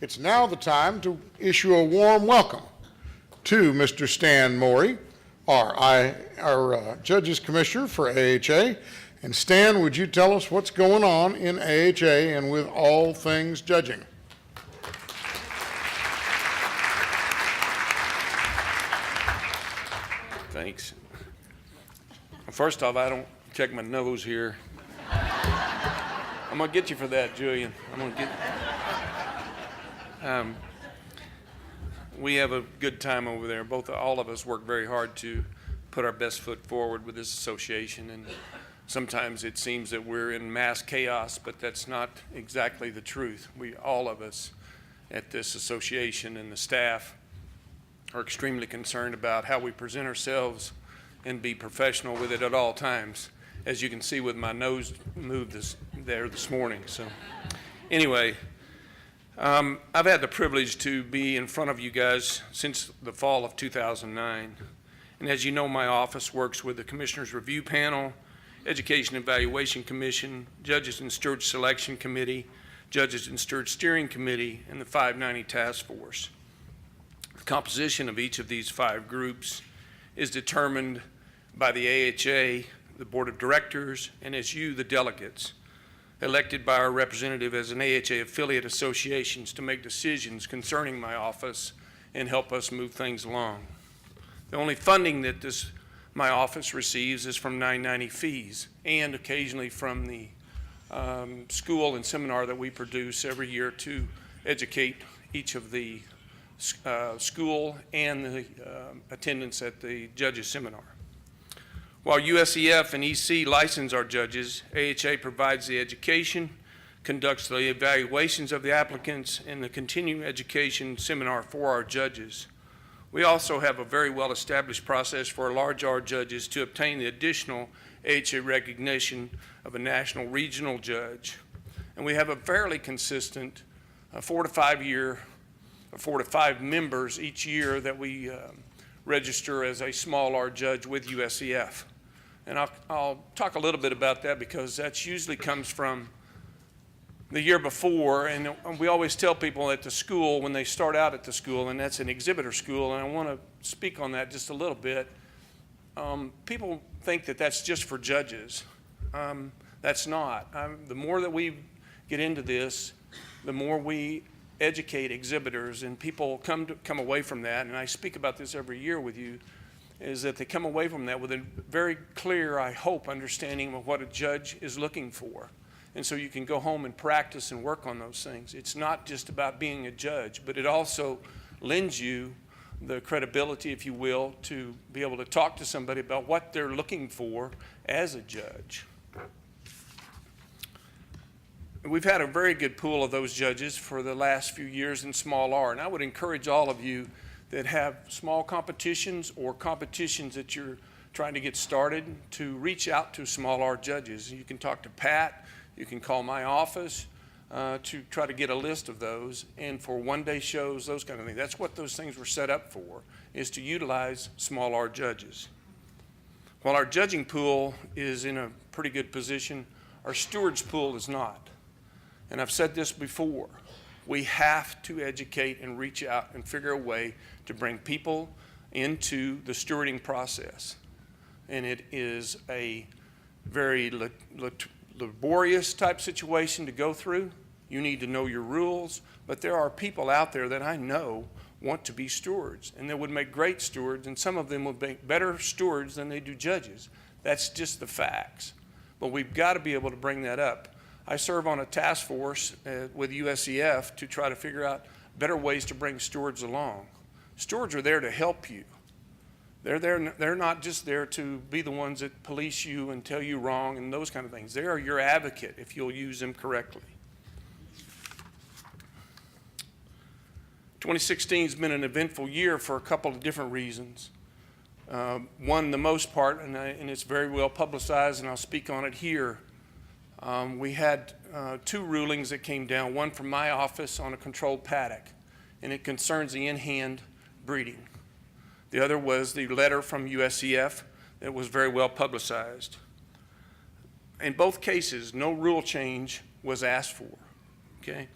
It's now the time to issue a warm welcome to Mr. Stan Morey, our Judges Commissioner for AHA. And Stan, would you tell us what's going on in AHA and with all things judging? Thanks. First off, I don't check my nose here. I'm gonna get you for that, Julian. I'm gonna get. We have a good time over there. All of us work very hard to put our best foot forward with this association, and sometimes it seems that we're in mass chaos, but that's not exactly the truth. All of us at this association and the staff are extremely concerned about how we present ourselves and be professional with it at all times, as you can see with my nose moved this morning. So anyway, I've had the privilege to be in front of you guys since the fall of 2009. And as you know, my office works with the Commissioners Review Panel, Education Evaluation Commission, Judges and Stewards Selection Committee, Judges and Stewards Steering Committee, and the 590 Task Force. The composition of each of these 5 groups is determined by the AHA, the Board of Directors, and as you, the delegates, elected by our representative as an AHA affiliate associations to make decisions concerning my office and help us move things along. The only funding that my office receives is from 990 fees and occasionally from the school and seminar that we produce every year to educate each of the school and the attendance at the judges seminar. While USEF and EC license our judges, AHA provides the education, conducts the evaluations of the applicants, and the continuing education seminar for our judges. We also have a very well-established process for our large R judges to obtain the additional AHA recognition of a national regional judge. And we have a fairly consistent 4 to 5 members each year that we register as a small R judge with USEF. And I'll talk a little bit about that because that usually comes from the year before, and we always tell people at the school when they start out at the school, and that's an exhibitor school, and I want to speak on that just a little bit. People think that that's just for judges. That's not. The more that we get into this, the more we educate exhibitors, and people come away from that, and I speak about this every year with you, is that they come away from that with a very clear, I hope, understanding of what a judge is looking for. And so you can go home and practice and work on those things. It's not just about being a judge, but it also lends you the credibility, if you will, to be able to talk to somebody about what they're looking for as a judge. We've had a very good pool of those judges for the last few years in small R, and I would encourage all of you that have small competitions or competitions that you're trying to get started to reach out to small R judges. You can talk to Pat, you can call my office to try to get a list of those, and for one-day shows, those kind of things. That's what those things were set up for, is to utilize small R judges. While our judging pool is in a pretty good position, our stewards pool is not. And I've said this before, we have to educate and reach out and figure a way to bring people into the stewarding process. And it is a very laborious type situation to go through. You need to know your rules, but there are people out there that I know want to be stewards, and they would make great stewards, and some of them would make better stewards than they do judges. That's just the facts. But we've got to be able to bring that up. I serve on a task force with USEF to try to figure out better ways to bring stewards along. Stewards are there to help you. They're not just there to be the ones that police you and tell you wrong and those kind of things. They are your advocate if you'll use them correctly. 2016 has been an eventful year for a couple of different reasons. One, the most part, and it's very well publicized, and I'll speak on it here. We had 2 rulings that came down, one from my office on a controlled paddock, and it concerns the in-hand breeding. The other was the letter from USEF that was very well publicized. In both cases, no rule change was asked for, okay?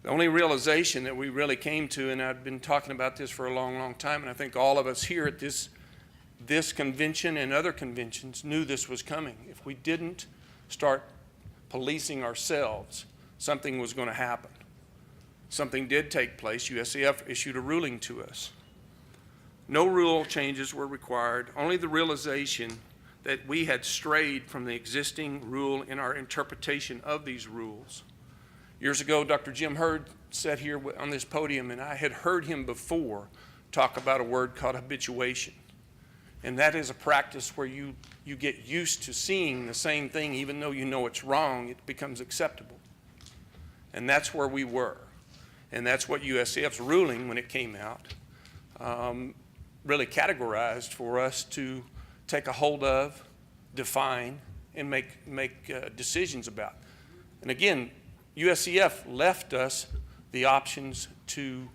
The only realization that we really came to, and I've been talking about this for a long, long time, and I think all of us here at this convention and other conventions knew this was coming. If we didn't start policing ourselves, something was going to happen. Something did take place. USCF issued a ruling to us. No rule changes were required, only the realization that we had strayed from the existing rule in our interpretation of these rules. Years ago, Dr. Jim Hurd sat here on this podium, and I had heard him before talk about a word called habituation. And that is a practice where you get used to seeing the same thing, even though you know it's wrong, it becomes acceptable. And that's where we were. And that's what USCF's ruling, when it came out, really categorized for us to take a hold of, define, and make decisions about. And again, USCF left us the options to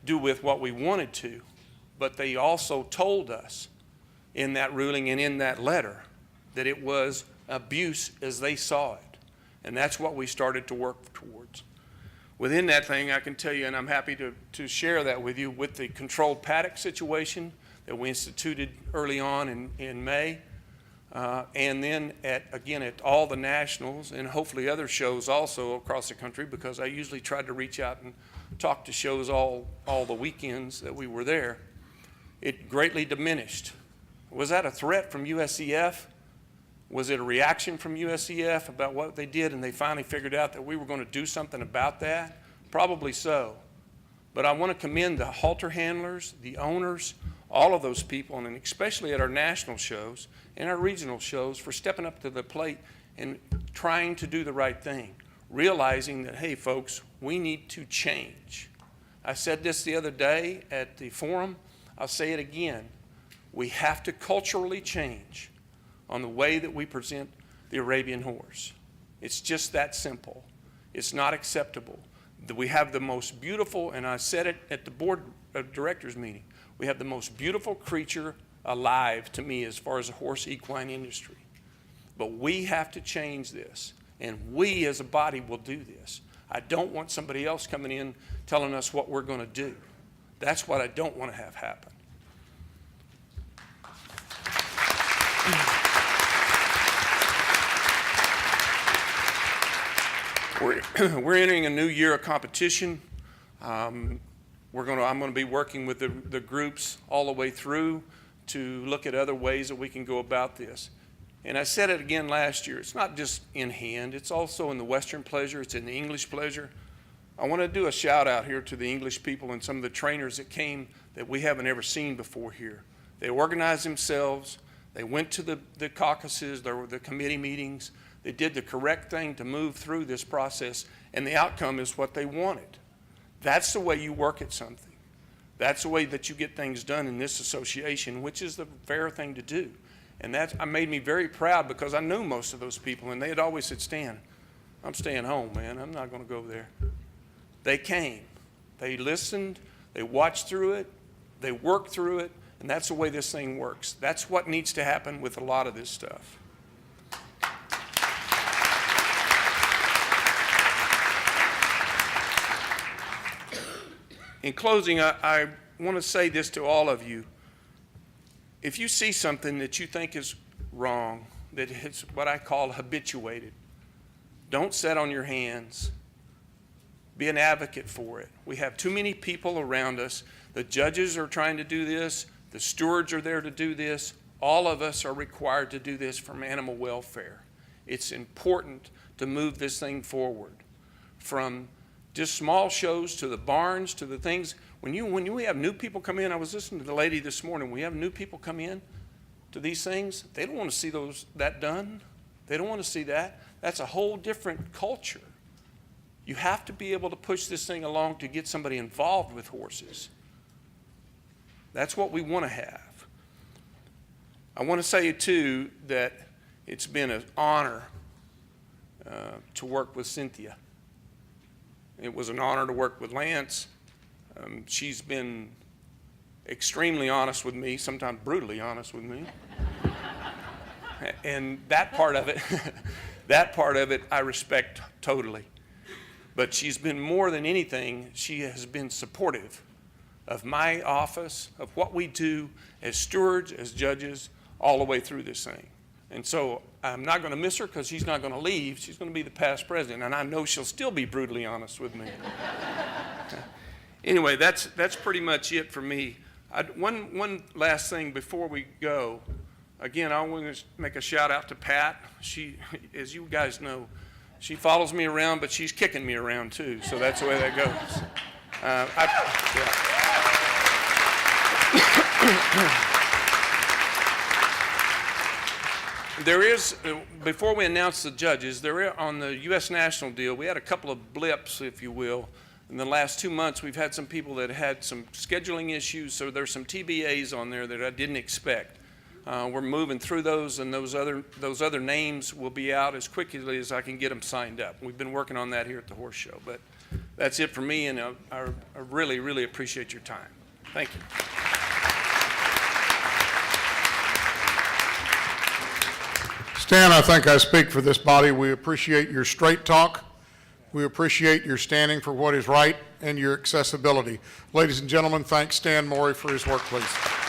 do with what we wanted to, but they also told us in that ruling and in that letter that it was abuse as they saw it. And that's what we started to work towards. Within that thing, I can tell you, and I'm happy to share that with you, with the controlled paddock situation that we instituted early on in May, and then at all the nationals and hopefully other shows also across the country, because I usually tried to reach out and talk to shows all the weekends that we were there. It greatly diminished. Was that a threat from USCF? Was it a reaction from USCF about what they did and they finally figured out that we were going to do something about that? Probably so. But I want to commend the halter handlers, the owners, all of those people, and especially at our national shows and our regional shows, for stepping up to the plate and trying to do the right thing, realizing that, hey, folks, we need to change. I said this the other day at the forum. I'll say it again. We have to culturally change on the way that we present the Arabian horse. It's just that simple. It's not acceptable. We have the most beautiful, and I said it at the board of directors meeting, we have the most beautiful creature alive to me as far as the horse equine industry. But we have to change this, and we as a body will do this. I don't want somebody else coming in telling us what we're going to do. That's what I don't want to have happen. We're entering a new year of competition. I'm going to be working with the groups all the way through to look at other ways that we can go about this. And I said it again last year. It's not just in hand. It's also in the Western pleasure. It's in the English pleasure. I want to do a shout out here to the English people and some of the trainers that came that we haven't ever seen before here. They organized themselves. They went to the caucuses, the committee meetings. They did the correct thing to move through this process, and the outcome is what they wanted. That's the way you work at something. That's the way that you get things done in this association, which is the fair thing to do. And that made me very proud, because I knew most of those people, and they had always said, Stan, I'm staying home, man. I'm not going to go there. They came. They listened. They watched through it. They worked through it. And that's the way this thing works. That's what needs to happen with a lot of this stuff. In closing, I want to say this to all of you. If you see something that you think is wrong, that is what I call habituated, don't sit on your hands. Be an advocate for it. We have too many people around us. The judges are trying to do this. The stewards are there to do this. All of us are required to do this from animal welfare. It's important to move this thing forward, from just small shows to the barns to the things. When we have new people come in, I was listening to the lady this morning. We have new people come in to these things. They don't want to see that done. They don't want to see that. That's a whole different culture. You have to be able to push this thing along to get somebody involved with horses. That's what we want to have. I want to say, too, that it's been an honor to work with Cynthia. It was an honor to work with Lance. She's been extremely honest with me, sometimes brutally honest with me. And that part of it, I respect totally. But she's been more than anything, she has been supportive of my office, of what we do as stewards, as judges, all the way through this thing. And so I'm not going to miss her because she's not going to leave. She's going to be the past president, and I know she'll still be brutally honest with me. Anyway, that's pretty much it for me. One last thing before we go. Again, I want to make a shout out to Pat. She, as you guys know, she follows me around, but she's kicking me around too. So that's the way that goes. There is, before we announce the judges, on the U.S. national deal, we had a couple of blips, if you will. In the last 2 months, we've had some people that had some scheduling issues, so there's some TBAs on there that I didn't expect. We're moving through those, and those other names will be out as quickly as I can get them signed up. We've been working on that here at the Horse Show, but that's it for me, and I really, really appreciate your time. Thank you. Stan, I think I speak for this body. We appreciate your straight talk. We appreciate your standing for what is right and your accessibility. Ladies and gentlemen, thank Stan Morey for his work, please.